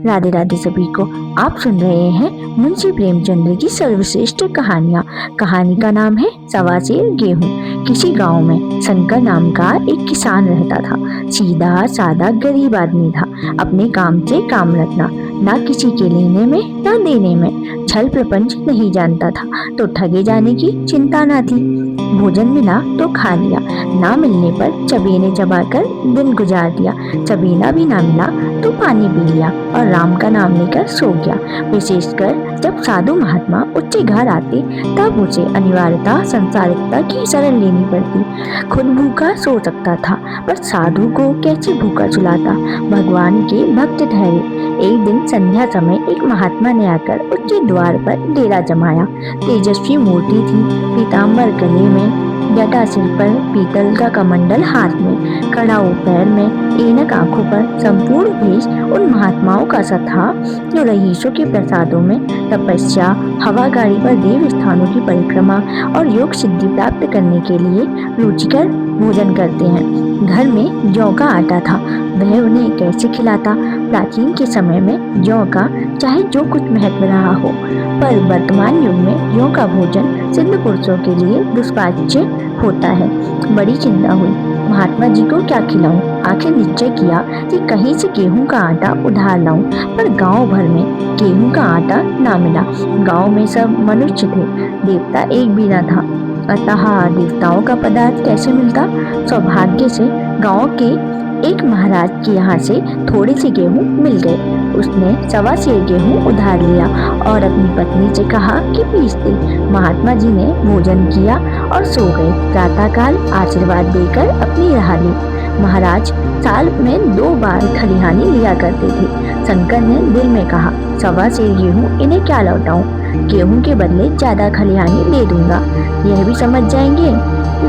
राधे राधे सभी को। आप सुन रहे हैं मुंशी प्रेमचंद की सर्वश्रेष्ठ कहानियाँ। कहानी का नाम है सवा सेर गेहूं। किसी गांव में शंकर नाम का एक किसान रहता था। सीधा सादा गरीब आदमी था। अपने काम से काम रखना, ना किसी के लेने में ना देने में। छल प्रपंच नहीं जानता था तो ठगे जाने की चिंता ना थी। भोजन मिला तो खा लिया, ना मिलने पर चबेने चबाकर दिन गुजार दिया। चबेना भी ना मिला तो पानी पी लिया और राम का नाम लेकर सो गया। विशेषकर जब साधु महात्मा उसके घर आते तब उसे अनिवार्यता संसारिकता की शरण लेनी पड़ती। खुद भूखा सो सकता था पर साधु को कैसे भूखा सुलाता। भगवान के भक्त ठहरे। एक दिन संध्या समय एक महात्मा ने आकर उसके द्वार पर डेरा जमाया। तेजस्वी मूर्ति थी, पीताम्बर गले में, जटा सिर पर, पीतल का कमंडल हाथ में, कड़ाऊ पैर में, ऐनक आंखों पर। संपूर्ण भेष उन महात्माओं का सा था जो रईसों के प्रसादों में तपस्या, हवा गाड़ी पर देव स्थानों की परिक्रमा और योग सिद्धि प्राप्त करने के लिए रुचिकर भोजन करते हैं। घर में जौ का आटा था, वह उन्हें कैसे खिलाता। प्राचीन के समय में जौ का चाहे जो कुछ महत्व रहा हो, पर वर्तमान युग में जौ का भोजन सिद्ध पुरुषों के लिए दुष्पाच्य होता है। बड़ी चिंता हुई, महात्मा जी को क्या खिलाऊं। आखिर निश्चय किया कि कहीं से गेहूं का आटा उधार लाऊं, पर गांव भर में गेहूं का आटा ना मिला। गांव में सब मनुष्य थे, देवता एक भी न था। अतः देवताओं का पदार्थ कैसे मिलता। सौभाग्य से गांव के एक महाराज के यहाँ से थोड़े से गेहूं मिल गए। उसने सवा सेर गेहूं उधार लिया और अपनी पत्नी से कहा कि पीस दे। महात्मा जी ने भोजन किया और सो गए। प्रातःकाल आशीर्वाद देकर अपनी राह ली। महाराज साल में 2 बार खलिहानी लिया करते थे। शंकर ने दिल में कहा, सवा सेर गेहूं इन्हें क्या लौटाऊं। गेहूं के बदले ज्यादा खलिहानी दे दूंगा। यह भी समझ जाएंगे,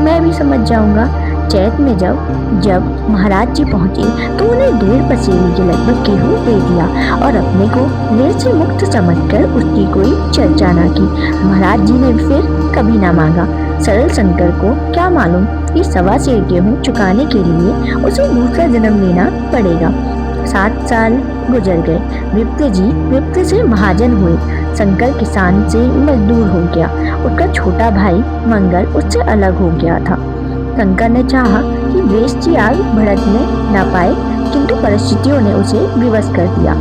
मैं भी समझ जाऊंगा। चैत में जब महाराज जी पहुंचे तो उन्हें 1.5 पसेरी के लगभग गेहूं दे दिया और अपने को ऋण से मुक्त समझकर उसकी कोई चर्चा न की। महाराज जी ने फिर कभी न मांगा। सरल शंकर को क्या मालूम कि सवा सेर गेहूं चुकाने के लिए उसे दूसरा जन्म लेना पड़ेगा। 7 साल गुजर गए। विप्र से महाजन हुए। शंकर किसान से मजदूर हो गया। उसका छोटा भाई मंगल उससे अलग हो गया था। शंकर ने चाहा कि द्वेष की आग भड़कने न पाए, किंतु परिस्थितियों ने उसे विवश कर दिया।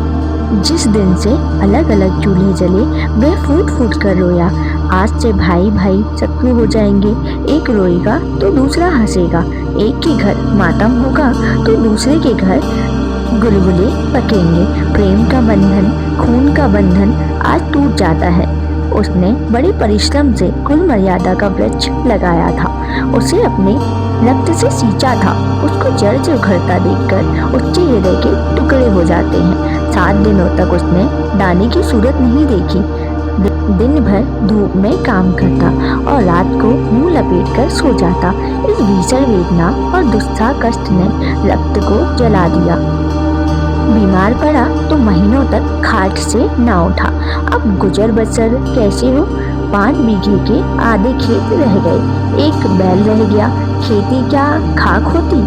जिस दिन से अलग अलग चूल्हे जले वह फूट फूट कर रोया। आज से भाई भाई शत्रु हो जाएंगे। एक रोएगा तो दूसरा हंसेगा। एक के घर मातम होगा तो दूसरे के घर गुलगुले पकेंगे। प्रेम का बंधन, खून का बंधन आज टूट जाता है। उसने बड़े परिश्रम से कुल मर्यादा का वृक्ष लगाया था। उसे अपने रक्त से सींचा था। उसको जड़ से उखड़ता देखकर उसके हृदय के टुकड़े हो जाते हैं। 7 दिनों तक उसने दाने की सूरत नहीं देखी। दिन भर धूप में काम करता और रात को मुंह लपेट कर सो जाता। इस भीषण वेदना और दुस्साह कष्ट ने रक्त को जला दिया। बीमार पड़ा तो महीनों तक खाट से ना उठा। अब गुजर बसर कैसे हो। 5 बीघे के आधे खेत रह गए। एक बैल रह गया। खेती क्या खाक होती।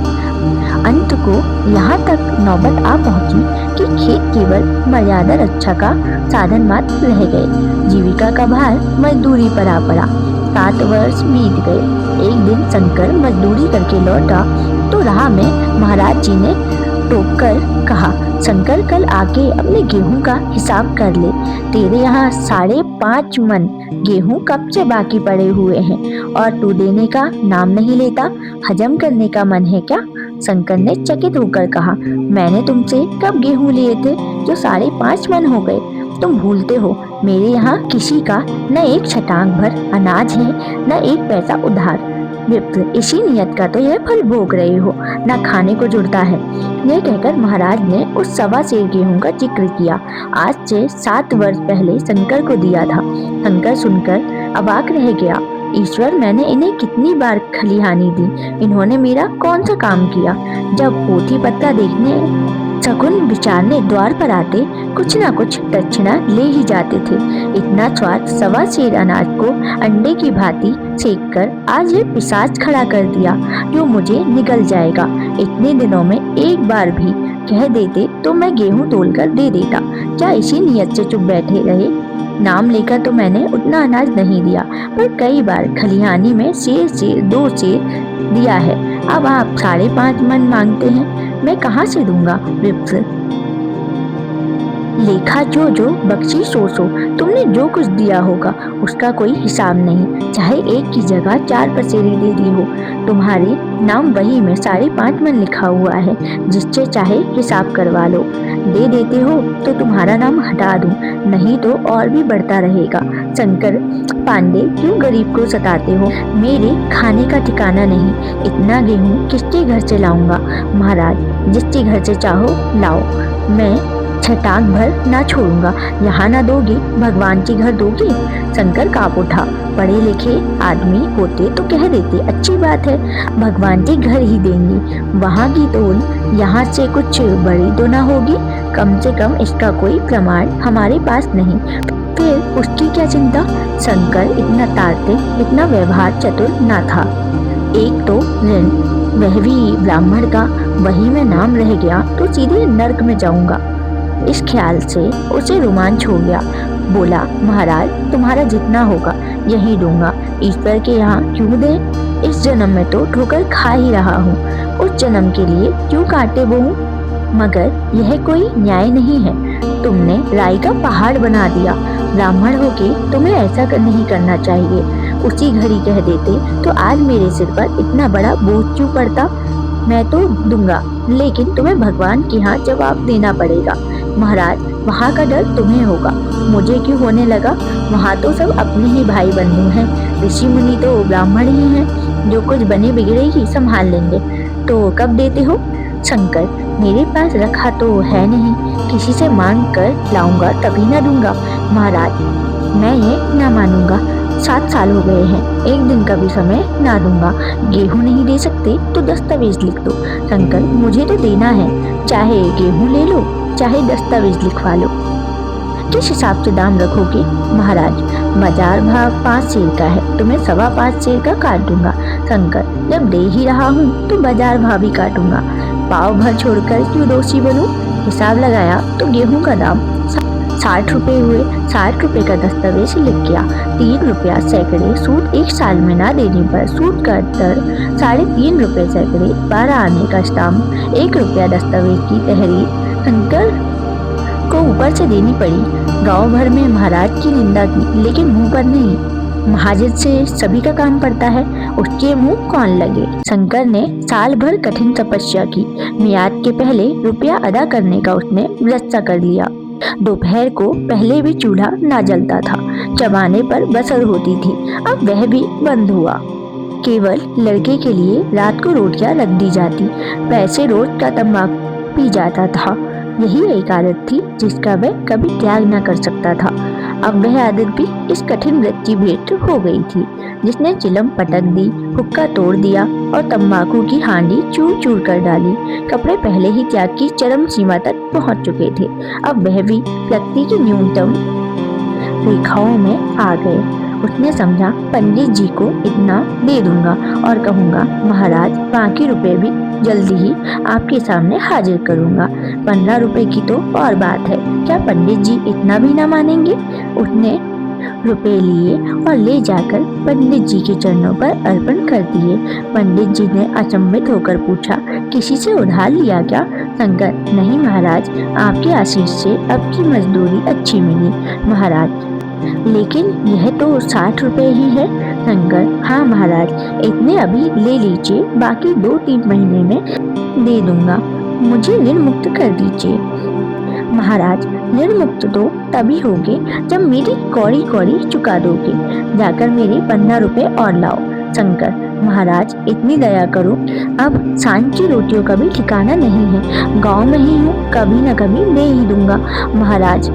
अंत को यहाँ तक नौबत आ पहुंची कि खेत केवल मर्यादा रक्षा का साधन मात्र रह गए। जीविका का भार मजदूरी पर आ पड़ा। 7 वर्ष बीत गए। एक दिन शंकर मजदूरी करके लौटा तो राह में महाराज जी ने टोक कर कहा, शंकर कल आके अपने गेहूं का हिसाब कर ले। तेरे यहाँ 5.5 मन गेहूं कब से बाकी पड़े हुए हैं और तू देने का नाम नहीं लेता। हजम करने का मन है क्या। शंकर ने चकित होकर कहा, मैंने तुमसे कब गेहूं लिए थे जो 5.5 मन हो गए। तुम भूलते हो मेरे यहाँ किसी का न एक छटांग भर अनाज है न 1 पैसा उधार। विप्र, इसी नियत का तो यह फल भोग रहे हो, न खाने को जुड़ता है। यह कहकर महाराज ने उस सवा सेर गेहूं का जिक्र किया। आज से 7 वर्ष पहले शंकर को दिया था। शंकर सुनकर अवाक रह गया। ईश्वर, मैंने इन्हें कितनी बार खलिहानी दी, इन्होंने मेरा कौन सा काम किया। जब पोथी पत्ता देखने शकुन विचारने द्वार पर आते कुछ ना कुछ दक्षिणा ले ही जाते थे। इतना स्वार्थ 1.25 सेर अनाज को अंडे की भांति सेक कर आज ये पिशाच खड़ा कर दिया जो मुझे निगल जाएगा। इतने दिनों में एक बार भी कह देते तो मैं गेहूं तोलकर दे देता। क्या इसी नियत से चुप बैठे रहे? नाम लेकर तो मैंने उतना अनाज नहीं दिया, पर कई बार खलिहानी में सेर 2 सेर दिया है। अब आप 5.5 मन मांगते हैं, मैं कहाँ से दूंगा? विप्र, लेखा जो बख्शी सो, तुमने जो कुछ दिया होगा उसका कोई हिसाब नहीं। चाहे एक की जगह 4 पसेरी दे दी हो, तुम्हारे नाम वही में 5.5 मन लिखा हुआ है। जिससे चाहे हिसाब करवा लो। दे देते हो तो तुम्हारा नाम हटा दूं, नहीं तो और भी बढ़ता रहेगा। शंकर पांडे, क्यों गरीब को सताते हो? मेरे खाने का ठिकाना नहीं। इतना गेहूं किसके घर से लाऊंगा? महाराज, जिसके घर से चाहो लाओ, मैं छटाक भर ना छोड़ूंगा। यहाँ ना दोगे, भगवान के घर दोगे? शंकर कांप उठा। पढ़े लिखे आदमी होते तो कह देते अच्छी बात है, भगवान के घर ही देंगे। वहाँ की तोल यहाँ से कुछ बड़ी तो ना होगी? कम से कम इसका कोई प्रमाण हमारे पास नहीं, फिर उसकी क्या चिंता? शंकर इतना तार्किक, इतना व्यवहार चतुर ना था। एक तो ऋण, वह भी ब्राह्मण का, वही में नाम रह गया तो सीधे नर्क में जाऊंगा। इस ख्याल से उसे रोमांच हो गया। बोला, महाराज, तुम्हारा जितना होगा यही दूंगा। ईश्वर के यहाँ क्यों दे? इस जन्म में तो ठोकर खा ही रहा हूँ, उस जन्म के लिए क्यों कांटे बोऊं? मगर यह कोई न्याय नहीं है। तुमने राई का पहाड़ बना दिया। ब्राह्मण होके तुम्हें ऐसा नहीं करना चाहिए। उसी घड़ी कह देते तो आज मेरे सिर पर इतना बड़ा बोझ क्यों पड़ता? मैं तो दूंगा, लेकिन तुम्हें भगवान के यहाँ जवाब देना पड़ेगा। महाराज, वहाँ का डर तुम्हें होगा, मुझे क्यों होने लगा? वहाँ तो सब अपने ही भाई बंधु हैं। ऋषि मुनि तो ब्राह्मण ही हैं, जो कुछ बने बिगड़े ही संभाल लेंगे। तो कब देते हो? शंकर, मेरे पास रखा तो है नहीं, किसी से मांग कर लाऊंगा तभी ना दूंगा। महाराज, मैं ये ना मानूंगा। 7 साल हो गए हैं, एक दिन का भी समय ना दूंगा। गेहूं नहीं दे सकते तो दस्तावेज लिख दो। शंकर, मुझे तो देना है, चाहे गेहूं ले लो, चाहे दस्तावेज लिखवा लो। किस हिसाब से दाम रखोगे? महाराज, बाजार भाव 5 सेर का है, तुम्हें 5.25 सेर का काट दूंगा। शंकर, जब दे ही रहा हूँ तो बाजार भाव ही काटूंगा। पाव भर छोड़कर क्यों दोषी बनूं? हिसाब लगाया तो गेहूं का दाम 60 रुपए हुए। 60 रुपए का दस्तावेज लिख गया। 3 रुपया सैकड़े सूद। 1 साल में ना देने पर सूद का दर 3.5 रुपए सैकड़े। 12 आने का स्टाम्प। 1 रुपया दस्तावेज की तहरीर शंकर को ऊपर से देनी पड़ी। गांव भर में महाराज की निंदा की, लेकिन मुंह पर नहीं। महाजन से सभी का काम पड़ता है, उसके मुंह कौन लगे? शंकर ने साल भर कठिन तपस्या की। मियाद के पहले रुपया अदा करने का उसने व्रत सा कर लिया। दोपहर को पहले भी चूल्हा ना जलता था, चबाने पर बसर होती थी, अब वह भी बंद हुआ। केवल लड़के के लिए रात को रोटियां रख दी जाती। पैसे रोज का तंबाकू पी जाता था। यही एक आदत थी जिसका वह कभी त्याग न कर सकता था। अब वह आदत भी इस कठिन व्रत की भेंट हो गई थी, जिसने चिलम पटक दी, हुक्का तोड़ दिया और तंबाकू की हांडी चूर चूर कर डाली। कपड़े पहले ही त्याग की चरम सीमा तक पहुंच चुके थे, अब वह भी व्यक्ति की न्यूनतम रेखाओं में आ गए। उसने समझा, पंडित जी को इतना दे दूंगा और कहूंगा, महाराज, बाकी रुपए भी जल्दी ही आपके सामने हाजिर करूंगा। 15 रुपए की तो और बात है, क्या पंडित जी इतना भी ना मानेंगे? उसने रुपए लिए और ले जाकर पंडित जी के चरणों पर अर्पण कर दिए। पंडित जी ने अचंभित होकर पूछा, किसी से उधार लिया क्या? शंकर, नहीं महाराज, आपके आशीष से अब की मजदूरी अच्छी मिली। महाराज, लेकिन यह तो 60 रुपए ही है। शंकर, हाँ महाराज, इतने अभी ले लीजिए, बाकी 2-3 महीने में दे दूंगा। मुझे ऋण मुक्त कर दीजिए। महाराज, ऋण मुक्त तो तभी होगे जब मेरी कौड़ी कौड़ी चुका दोगे। जाकर मेरे 15 रुपए और लाओ। शंकर, महाराज, इतनी दया करो, अब सांझ की रोटियों का भी ठिकाना नहीं है। गांव में ही हूँ, कभी न कभी दे ही दूंगा। महाराज,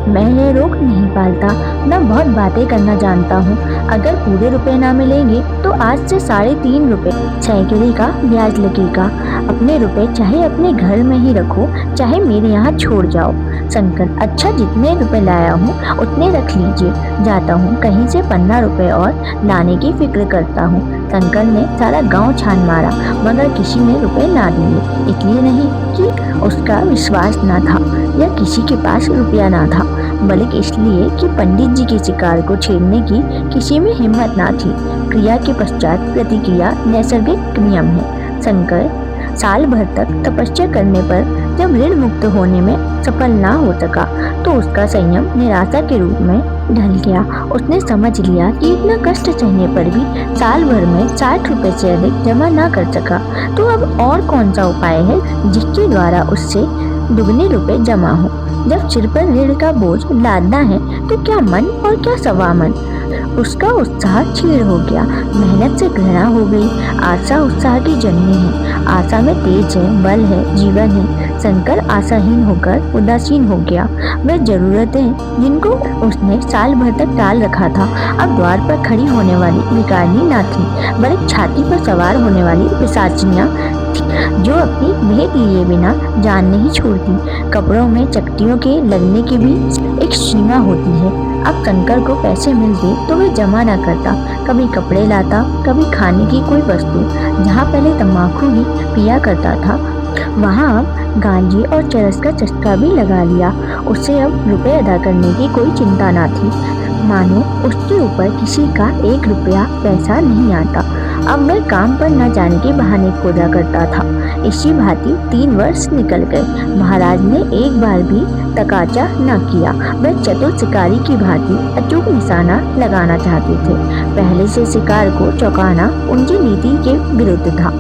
मैं ये रोक नहीं पालता, मैं बहुत बातें करना जानता हूँ। अगर पूरे रुपए ना मिलेंगे तो आज से 3.5 रुपए सैकड़े का ब्याज लगेगा। अपने रुपए चाहे अपने घर में ही रखो, चाहे मेरे यहाँ छोड़ जाओ। शंकर, अच्छा, जितने रुपए लाया हूँ उतने रख लीजिए। जाता हूँ, कहीं से 15 रुपए और लाने की फिक्र करता हूँ। शंकर ने सारा गांव छान मारा मगर किसी ने रुपए ना दिए। इसलिए नहीं कि उसका विश्वास ना था या किसी के पास रुपया ना था, बल्कि इसलिए कि पंडित जी के शिकार को छेड़ने की किसी में हिम्मत ना थी। क्रिया के पश्चात प्रतिक्रिया नैसर्गिक नियम है। शंकर साल भर तक तपस्या करने पर जब ऋण मुक्त होने में सफल ना हो सका तो उसका संयम निराशा के रूप में ढल गया। उसने समझ लिया कि इतना कष्ट सहने पर भी साल भर में 60 रुपए से अधिक जमा ना कर सका, तो अब और कौन सा उपाय है जिसके द्वारा उससे दुगने रुपए जमा हो। जब सिर पर ऋण का बोझ लादना है तो क्या मन और क्या सवा मन। उसका उत्साह क्षीण हो गया, मेहनत से घृणा हो गई। आशा उत्साह की जननी है, आशा में तेज है, बल है, जीवन है। शंकर आशाहीन होकर उदासीन हो गया। वह जरूरतें जिनको उसने साल भर तक टाल रखा था अब द्वार पर खड़ी होने वाली भिखारिनी ना थी, बल्कि छाती पर सवार होने वाली पिशाचिनियां जो अपनी भेंट लिए बिना जान नहीं छोड़ती। कपड़ों में चकटियों के लगने की भी एक सीमा होती है। अब शंकर को पैसे मिलते तो वह जमा न करता, कभी कपड़े लाता, कभी खाने की कोई वस्तु। जहाँ पहले तम्बाकू ही पिया करता था वहाँ अब गांजे और चरस का चस्का भी लगा लिया। उससे अब रुपए अदा करने की कोई चिंता ना थी, मानो उसके ऊपर किसी का 1 रुपया पैसा नहीं आता। अब वह काम पर न जाने के बहाने खोजा करता था। इसी भांति 3 वर्ष निकल गए। महाराज ने एक बार भी तकाचा न किया। वह चतुर शिकारी की भांति अचूक निशाना लगाना चाहते थे। पहले से शिकार को चौंकाना उनकी नीति के विरुद्ध था।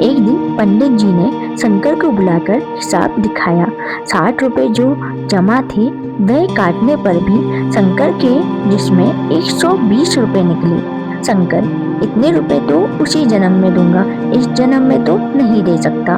एक दिन पंडित जी ने शंकर को बुलाकर हिसाब दिखाया। 60 रुपए जो जमा थे वह काटने पर भी शंकर के जिसमें 120 रुपए निकले। शंकर, इतने रुपए तो उसी जन्म में दूंगा, इस जन्म में तो नहीं दे सकता।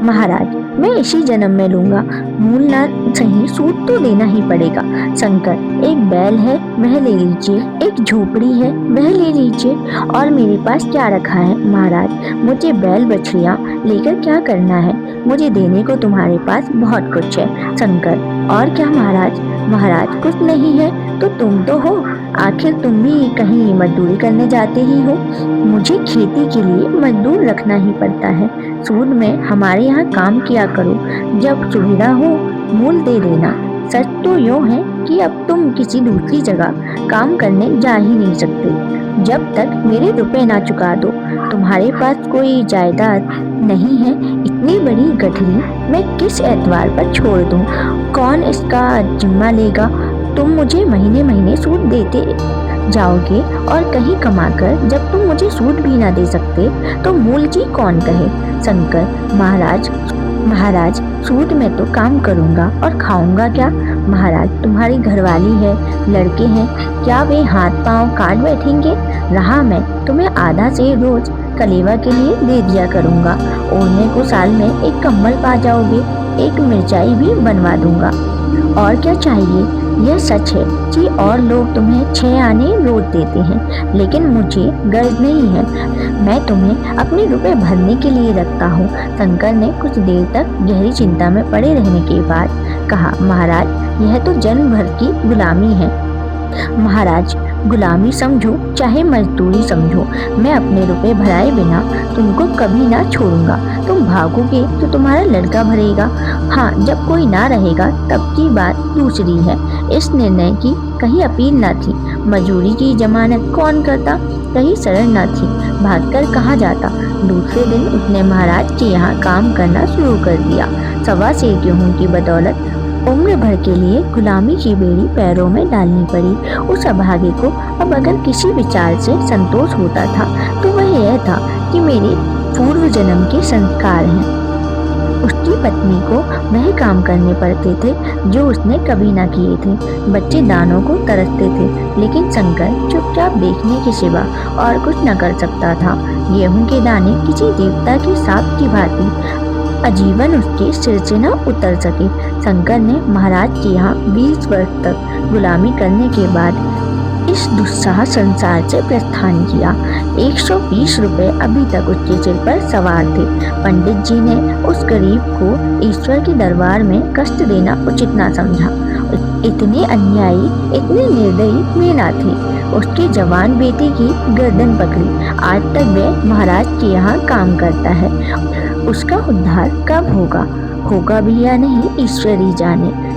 महाराज, मैं इसी जन्म में लूंगा, मूल ना सही सूद तो देना ही पड़ेगा। शंकर, एक बैल है वह ले लीजिए, एक झोपड़ी है वह ले लीजिए, और मेरे पास क्या रखा है। महाराज, मुझे बैल बछड़ियाँ लेकर क्या करना है, मुझे देने को तुम्हारे पास बहुत कुछ है। शंकर, और क्या महाराज। महाराज, कुछ नहीं है तो तुम तो हो, आखिर तुम भी कहीं मजदूरी करने जाते ही हो। मुझे खेती के लिए मजदूर रखना ही पड़ता है। सूद में हमारे यहाँ काम किया करो, जब सुविधा हो मूल दे देना। सच तो यूँ है कि अब तुम किसी दूसरी जगह काम करने जा ही नहीं सकते जब तक मेरे रुपए ना चुका दो। तुम्हारे पास कोई जायदाद नहीं है, इतनी बड़ी गठरी मैं किस एतबार पर छोड़ दूं? कौन इसका जिम्मा लेगा? तुम मुझे महीने महीने सूद देते जाओगे और कहीं कमाकर जब तुम मुझे सूद भी ना दे सकते तो मूल जी कौन कहे। शंकर, महाराज, सूद में तो काम करूंगा और खाऊंगा क्या। महाराज, तुम्हारी घरवाली है, लड़के हैं, क्या वे हाथ पांव काट बैठेंगे। रहा मैं तुम्हें आधा से रोज कलेवा के लिए दे दिया करूंगा। ओढ़ने को साल में एक कंबल पा जाओगे, एक मिर्चाई भी बनवा दूंगा। और क्या चाहिए। यह सच है कि और लोग तुम्हें 6 आने रोज देते हैं, लेकिन मुझे गर्ज नहीं है। मैं तुम्हें अपने रुपए भरने के लिए रखता हूँ। शंकर ने कुछ देर तक गहरी चिंता में पड़े रहने के बाद कहा, महाराज, यह तो जन्म भर की गुलामी है। महाराज, गुलामी समझो चाहे मजदूरी समझो, मैं अपने रुपए भराए बिना तुमको कभी ना छोड़ूंगा। तुम भागोगे तो तुम्हारा लड़का भरेगा। हाँ, जब कोई ना रहेगा तब की बात दूसरी है। इस निर्णय की कहीं अपील ना थी। मजूरी की जमानत कौन करता, कहीं शरण ना थी, भागकर कहाँ जाता। दूसरे दिन उसने महाराज के यहाँ काम करना शुरू कर दिया। 1.25 सेर गेहूं की बदौलत उम्र भर के लिए गुलामी की बेड़ी पैरों में डालनी पड़ी। उस अभागे को अब अगर किसी विचार से संतोष होता था तो वह यह था कि मेरे पूर्व जन्म के संस्कार हैं। उसकी पत्नी को वह काम करने पड़ते थे जो उसने कभी ना किए थे। बच्चे दानों को तरसते थे, लेकिन शंकर चुपचाप देखने के सिवा और कुछ न कर सकता था। गेहूं के दाने किसी देवता के साप की भांति आजीवन उसके सिर से न उतर सके। शंकर ने महाराज के यहाँ 20 वर्ष तक गुलामी करने के बाद इस दुस्साह संसार से प्रस्थान किया। 120 रुपए अभी तक उसके सिर पर सवार थे। पंडित जी ने उस गरीब को ईश्वर के दरबार में कष्ट देना उचित ना समझा इतने अन्यायी, इतने निर्दयी मीना थी। उसके जवान बेटे की गर्दन पकड़ी। आज तक वह महाराज के यहाँ काम करता है। उसका उद्धार कब होगा भी या नहीं, ईश्वर ही जाने।